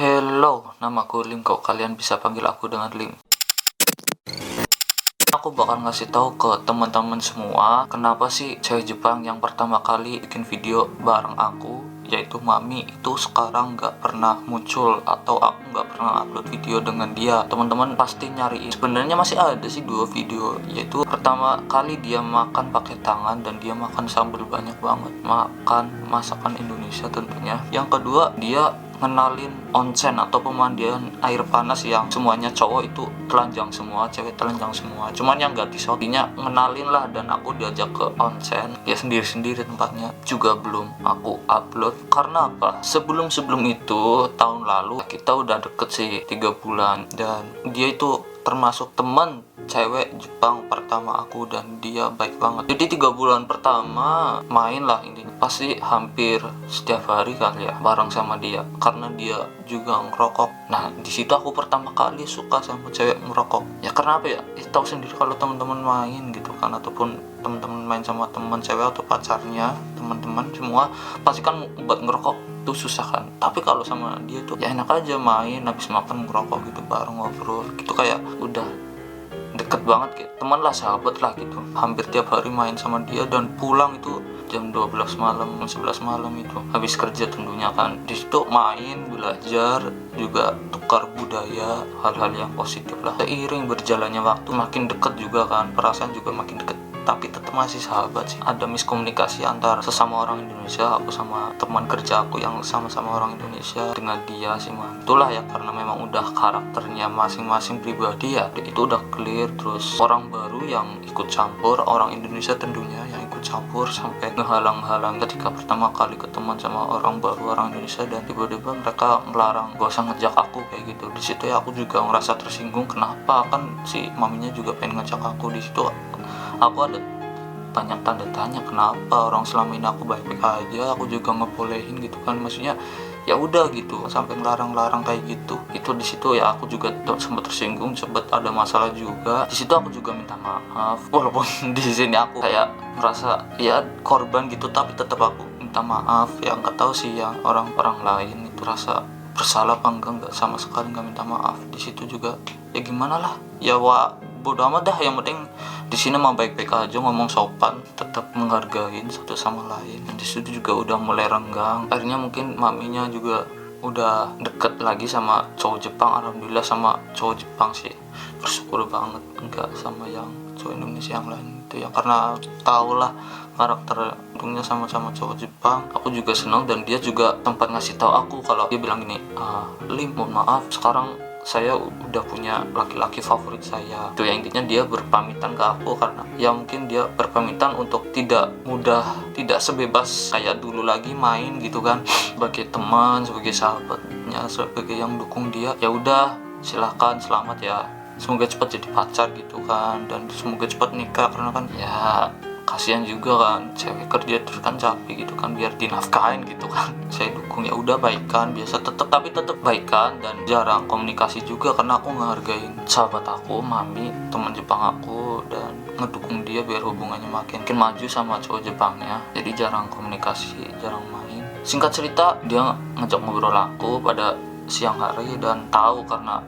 Hello, namaku Lim kok. Kalian bisa panggil aku dengan Lim. Aku bakal ngasih tahu ke teman-teman semua kenapa sih cewek Jepang yang pertama kali bikin video bareng aku, yaitu Mami, itu sekarang nggak pernah muncul atau aku nggak pernah upload video dengan dia. Teman-teman pasti nyariin. Sebenarnya masih ada sih 2 video, yaitu pertama kali dia makan pakai tangan dan dia makan sambal banyak banget, makan masakan Indonesia tentunya. Yang kedua, dia ngenalin onsen atau pemandian air panas yang semuanya cowok itu telanjang semua, cewek telanjang semua. Cuman yang gak disotinya ngenalin lah, dan aku diajak ke onsen ya sendiri-sendiri, tempatnya juga belum aku upload. Karena apa? Sebelum itu tahun lalu kita udah deket sih 3 bulan, dan dia itu termasuk teman cewek Jepang pertama aku, dan dia baik banget. Jadi 3 bulan pertama main lah, intinya pasti hampir setiap hari kali ya bareng sama dia, karena dia juga ngerokok. Nah di situ aku pertama kali suka sama cewek ngerokok. Ya kenapa ya? Tahu sendiri kalau teman-teman main gitu kan, ataupun teman-teman main sama teman cewek atau pacarnya, teman-teman semua pasti kan buat ngerokok itu susah kan. Tapi kalau sama dia tuh ya enak aja, main habis makan ngerokok gitu bareng, ngobrol gitu, kayak udah deket banget, kayak teman lah, sahabat lah gitu. Hampir tiap hari main sama dia, dan pulang itu jam 12 malam, 11 malam itu habis kerja tentunya kan. Di situ main, belajar, juga tukar budaya, hal-hal yang positif lah. Seiring berjalannya waktu makin deket juga kan, perasaan juga makin deket, tapi tetap masih sahabat sih. Ada miskomunikasi antar sesama orang Indonesia, aku sama teman kerja aku yang sama-sama orang Indonesia, dengan dia sih man. Itulah ya, karena memang udah karakternya masing-masing pribadi ya, itu udah clear. Terus orang baru yang ikut campur, orang Indonesia tentunya yang ikut campur sampai ngehalang-halang ketika pertama kali ketemuan sama orang baru, orang Indonesia, dan tiba-tiba mereka melarang gak usah ngejak aku kayak gitu. Di situ ya aku juga ngerasa tersinggung. Kenapa? Kan si maminya juga pengen ngejak aku. Di situ aku ada banyak tanda tanya, kenapa orang selama ini aku baik-baik aja, aku juga ngebolehin gitu kan, maksudnya ya udah gitu sampai ngelarang-larang kayak gitu. Itu di situ ya aku juga sempat tersinggung, sempat ada masalah juga. Di situ aku juga minta maaf, walaupun di sini aku kayak merasa ya korban gitu, tapi tetap aku minta maaf. Ya nggak tahu sih yang orang-orang lain itu rasa bersalah apa enggak sama sekali nggak minta maaf. Di situ juga ya gimana lah, ya bodo amat dah, yang penting di sini mah baik-baik aja, ngomong sopan, tetap menghargain satu sama lain. Dan di situ juga udah mulai renggang. Akhirnya mungkin maminya juga udah deket lagi sama cowok Jepang. Alhamdulillah sama cowok Jepang sih, bersyukur banget, enggak sama yang cowok Indonesia yang lain itu ya, karena tau lah karakter untungnya sama-sama cowok Jepang. Aku juga senang, dan dia juga tempat ngasih tahu aku kalau dia bilang gini, Lim, mohon maaf, sekarang saya udah punya laki-laki favorit saya. Itu ya, intinya dia berpamitan ke aku, karena ya mungkin dia berpamitan untuk tidak mudah, tidak sebebas kayak dulu lagi main gitu kan, sebagai teman, sebagai sahabatnya, sebagai yang dukung dia. Ya udah, silahkan, selamat ya, semoga cepat jadi pacar gitu kan, dan semoga cepat nikah, karena kan ya kasihan juga kan, cewek kerja terus kan capek gitu kan, biar dinafkahin gitu kan. Saya dukung, ya udah baikan biasa, tapi tetap baikan, dan jarang komunikasi juga, karena aku ngehargain sahabat aku, mami, teman Jepang aku, dan ngedukung dia biar hubungannya makin maju sama cowok Jepangnya. Jadi jarang komunikasi, jarang main. Singkat cerita, dia ngajak ngobrol aku pada siang hari, dan tahu karena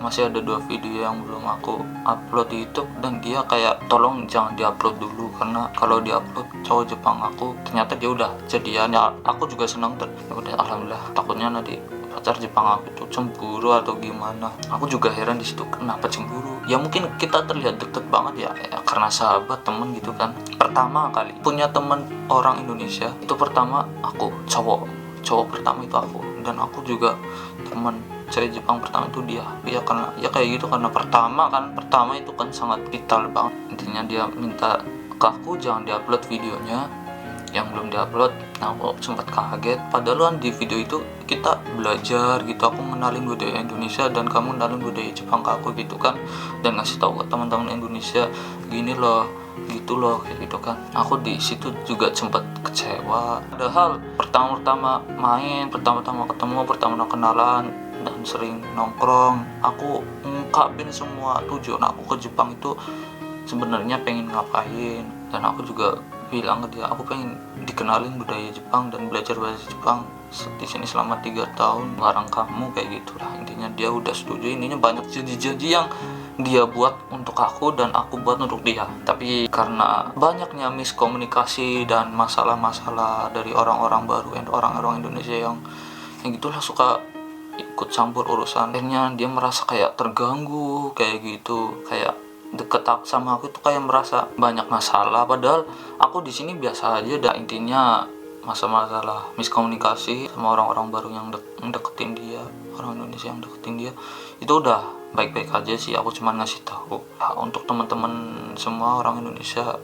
masih ada 2 video yang belum aku upload di YouTube, dan dia kayak tolong jangan diupload dulu, karena kalau diupload cowok Jepang aku ternyata dia udah jadian. Ya aku juga senang, dan ya udah alhamdulillah. Takutnya nanti pacar Jepang aku tuh cemburu atau gimana. Aku juga heran di situ, kenapa cemburu? Ya mungkin kita terlihat deket banget ya karena sahabat, temen gitu kan. Pertama kali punya temen orang Indonesia itu pertama aku, cowok pertama itu aku, dan aku juga teman cewek Jepang pertama itu dia. Ya karena ya kayak gitu, karena pertama itu kan sangat vital banget. Intinya dia minta ke aku jangan diupload videonya yang belum diupload. Nah aku sempat kaget, padahal kan di video itu kita belajar gitu, aku ngenalin budaya Indonesia dan kamu ngenalin budaya Jepang ke aku gitu kan, dan ngasih tahu ke teman-teman Indonesia gini loh, gitu loh, kayak gitu kan. Aku di situ juga sempat kecewa, padahal pertama-tama main, pertama-tama ketemu, pertama-tama kenalan, dan sering nongkrong, aku ngungkapin semua tujuan aku ke Jepang itu sebenarnya pengen ngapain. Dan aku juga bilang ke dia aku pengen dikenalin budaya Jepang dan belajar bahasa Jepang di sini selama 3 tahun bareng kamu, kayak gitulah. Intinya dia udah setuju. Intinya banyak janji-janji yang dia buat untuk aku dan aku buat untuk dia. Tapi karena banyaknya miskomunikasi dan masalah-masalah dari orang-orang baru, orang-orang Indonesia yang gitulah suka ikut campur urusan, akhirnya dia merasa kayak terganggu kayak gitu, kayak deket sama aku itu kayak merasa banyak masalah, padahal aku di sini biasa aja. Dan intinya masalah miskomunikasi sama orang-orang baru yang deketin dia, orang Indonesia yang deketin dia, itu udah baik-baik aja sih. Aku cuma ngasih tahu untuk teman-teman semua orang Indonesia,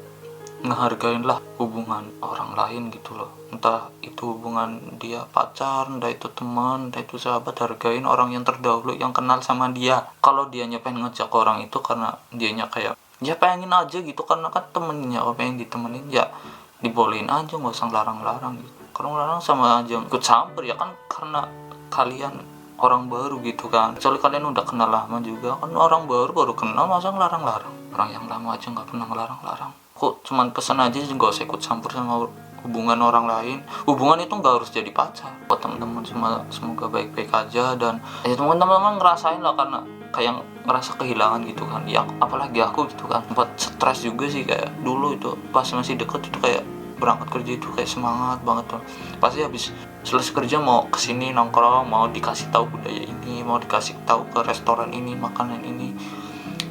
ngehargainlah hubungan orang lain gitu loh, entah itu hubungan dia pacar, entah itu teman, entah itu sahabat. Hargain orang yang terdahulu yang kenal sama dia. Kalau dianya pengen ngejak orang itu karena dianya kayak ya pengen aja gitu, karena kan temennya pengen ditemenin, ya dibolehin aja, nggak usah larang-larang gitu. Kalau larang sama aja ikut campur ya kan, karena kalian orang baru gitu kan. Kecuali kalian udah kenal lama juga kan, orang baru kenal masa ngelarang-larang. Orang yang lama aja nggak pernah ngelarang-larang. Kok cuman pesan aja, nggak usah ikut campur sama hubungan orang lain. Hubungan itu nggak harus jadi pacar. Buat teman-teman semoga baik-baik aja, dan ya teman-teman ngerasain lah, karena kayak ngerasa kehilangan gitu kan ya, apalagi aku gitu kan. Buat stres juga sih, kayak dulu itu pas masih deket itu kayak berangkat kerja itu kayak semangat banget tuh. Pasti habis selesai kerja mau kesini nongkrong, mau dikasih tahu budaya ini, mau dikasih tahu ke restoran ini, makanan ini,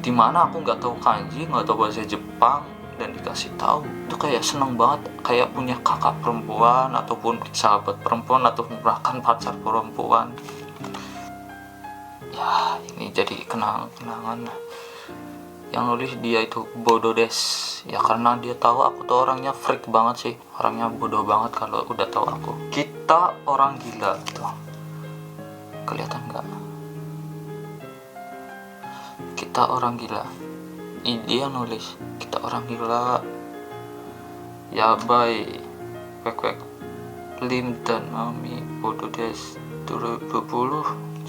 dimana aku nggak tahu kanji, nggak tahu bahasa Jepang, dan dikasih tahu itu kayak seneng banget, kayak punya kakak perempuan ataupun sahabat perempuan ataupun bahkan pacar perempuan. Ya ini jadi kenangan. Yang nulis dia itu bodoh des ya, karena dia tahu aku tuh orangnya freak banget sih, orangnya bodoh banget kalau udah tahu aku. Kita orang gila tuh, kelihatan nggak? Kita orang gila. Dia nulis kita orang gila ya, bye kwek Lim dan Mami bodoh des 2020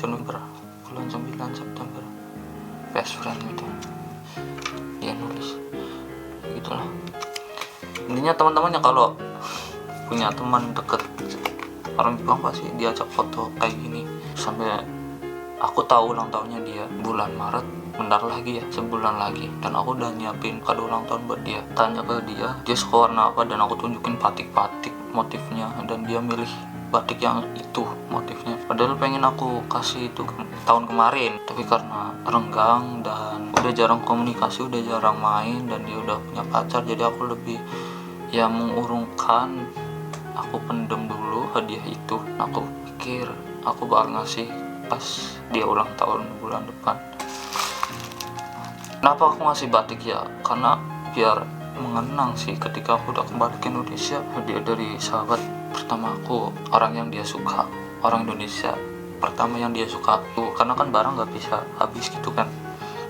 November bulan 9 September best friend gitu. Dia nulis gitulah. Intinya teman-temannya kalau punya teman deket orang Jepang pasti diajak foto kayak gini. Sampai aku tahu ulang tahunnya dia bulan Maret, bentar lagi ya, sebulan lagi, dan aku udah nyiapin kado ulang tahun buat dia. Tanya ke dia suka warna apa, dan aku tunjukin batik motifnya, dan dia milih batik yang itu motifnya. Padahal pengen aku kasih itu tahun kemarin, tapi karena renggang dan udah jarang komunikasi, udah jarang main, dan dia udah punya pacar, jadi aku lebih ya mengurungkan. Aku pendem dulu hadiah itu. Aku pikir aku bakal ngasih pas dia ulang tahun bulan depan. Kenapa aku ngasih batik ya? Karena biar mengenang sih ketika aku udah kembali ke Indonesia. Dia dari sahabat pertama aku, orang yang dia suka, orang Indonesia pertama yang dia suka aku. Karena kan barang nggak bisa habis gitu kan.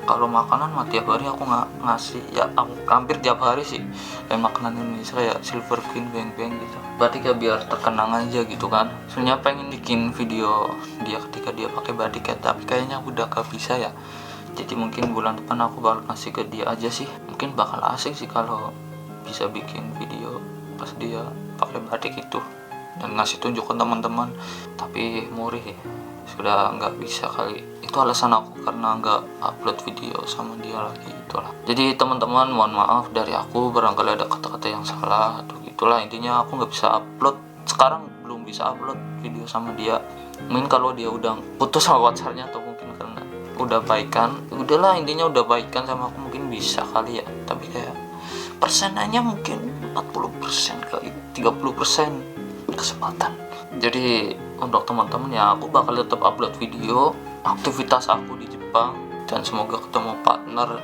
Kalau makanan mah tiap hari aku nggak ngasih ya, aku hampir tiap hari sih kayak makanan Indonesia kayak Silver Queen, beng-beng gitu. Batik ya biar terkenang aja gitu kan. Sebenarnya pengen bikin video dia ketika dia pakai batik ya, tapi kayaknya udah gak bisa ya. Jadi mungkin bulan depan aku bakal ngasih ke dia aja sih. Mungkin bakal asik sih kalau bisa bikin video pas dia pakai batik itu dan ngasih tunjuk ke teman-teman. Tapi murih ya, sudah nggak bisa kali. Itu alasan aku karena nggak upload video sama dia lagi, itulah. Jadi teman-teman mohon maaf dari aku barangkali ada kata-kata yang salah atau gitulah. Intinya aku nggak bisa upload sekarang, belum bisa upload video sama dia. Mungkin kalau dia udah putus sama pacarnya atau mungkin karena udah baikan, udahlah intinya udah baikan sama aku, mungkin bisa kali ya. Tapi kayak persenannya mungkin 40% kali 30% kesempatan. Jadi untuk teman-teman ya, aku bakal tetap upload video aktivitas aku di Jepang, dan semoga ketemu partner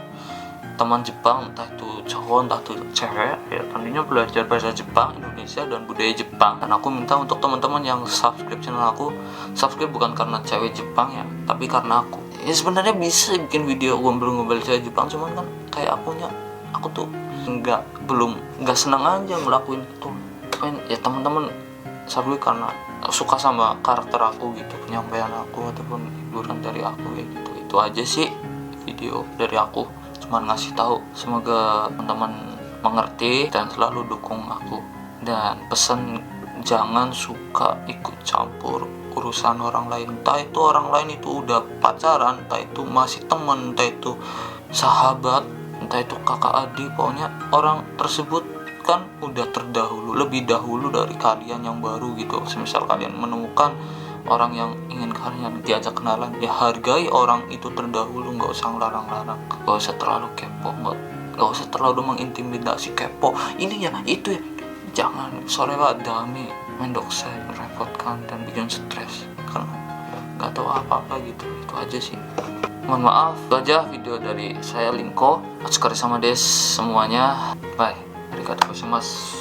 teman Jepang, entah itu cowok entah itu cewek ya, tentunya belajar bahasa Jepang, Indonesia, dan budaya Jepang. Dan aku minta untuk teman-teman yang subscribe channel aku, subscribe bukan karena cewek Jepang ya, tapi karena aku. Ya sebenarnya bisa bikin video ngobrol-ngobrol cewek Jepang, cuman kan kayak aku tuh nggak senang aja ngelakuin itu. Pengen ya teman-teman subscribe karena suka sama karakter aku gitu, penyampaian aku ataupun hiburan dari aku kayak gitu. Itu aja sih video dari aku, cuman ngasih tahu. Semoga teman-teman mengerti dan selalu dukung aku. Dan pesan, jangan suka ikut campur urusan orang lain, entah itu orang lain itu udah pacaran, entah itu masih temen, entah itu sahabat, entah itu kakak adik, pokoknya orang tersebut kan udah terdahulu, lebih dahulu dari kalian yang baru gitu. Semisal kalian menemukan orang yang ingin kalian diajak kenalan, ya hargai orang itu terdahulu, nggak usah larang-larang, nggak usah terlalu kepo, nggak usah terlalu mengintimidasi, kepo ini ya itu ya, jangan. Soalnya dami mendok saya merepotkan dan bikin stres karena nggak tahu apa-apa gitu. Itu aja sih, mohon maaf. Itu aja video dari saya, Linko. Otsukare sama des semuanya, bye. Arigatou gozaimasu.